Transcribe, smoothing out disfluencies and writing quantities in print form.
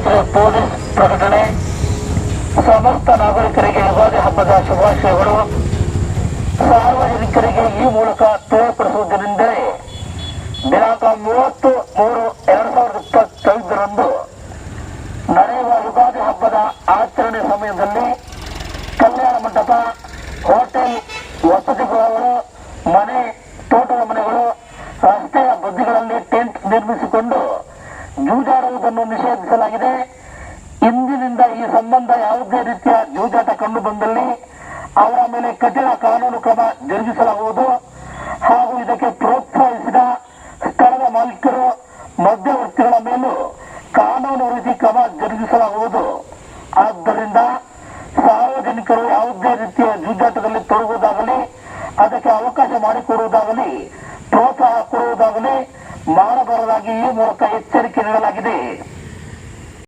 ರಾಷ್ಟ್ರೀಯ ಪೊಲೀಸ್ ಪ್ರಕಟಣೆ. ಸಮಸ್ತ ನಾಗರಿಕರಿಗೆ ಯುಗಾದಿ ಹಬ್ಬದ ಶುಭಾಶಯಗಳು. ಸಾರ್ವಜನಿಕರಿಗೆ ಈ ಮೂಲಕ ತಿಳಿಯಪಡಿಸುವುದೆಂದರೆ ದಿನಾಂಕ 30/3/2025 ನಡೆಯುವ ಯುಗಾದಿ ಹಬ್ಬದ ಆಚರಣೆ ಸಮಯದಲ್ಲಿ ಕಲ್ಯಾಣ ಮಂಟಪ, ಹೋಟೆಲ್, ವಸತಿ ಗೃಹಗಳು, ಮನೆ, ತೋಟದ ಮನೆಗಳು, ರಸ್ತೆಯ ಬದಿಗಳಲ್ಲಿ ಟೆಂಟ್ ನಿರ್ಮಿಸಿಕೊಂಡು ಜೂಜಾಡುವುದನ್ನು ನಿಷೇಧಿಸಲಾಗಿದೆ. ಇಂದಿನಿಂದ ಈ ಸಂಬಂಧ ಯಾವುದೇ ರೀತಿಯ ಜೂಜಾಟ ಕಂಡು ಬಂದಲ್ಲಿ ಅವರ ಮೇಲೆ ಕಠಿಣ ಕಾನೂನು ಕ್ರಮ ಜರುಗಿಸಲಾಗುವುದು. ಹಾಗೂ ಇದಕ್ಕೆ ಪ್ರೋತ್ಸಾಹಿಸಿದ ಸ್ಥಳದ ಮಾಲೀಕರು, ಮಧ್ಯವರ್ತಿಗಳ ಮೇಲೂ ಕಾನೂನು ರೀತಿ ಕ್ರಮ ಜರುಗಿಸಲಾಗುವುದು. ಆದ್ದರಿಂದ ಸಾರ್ವಜನಿಕರು ಯಾವುದೇ ರೀತಿಯ ಜೂಜಾಟದಲ್ಲಿ ತೊಡಗುವುದಾಗಲಿ, ಅದಕ್ಕೆ ಅವಕಾಶ ಮಾಡಿಕೊಡುವುದಾಗಲಿ, ಪ್ರೋತ್ಸಾಹ ಕೊಡುವುದಾಗಲಿ ಮಾಡಬಾರದಾಗಿ ಈ ಮೂಲಕ ಎಚ್ಚರಿಕೆ ನೀಡಲಾಗಿದೆ.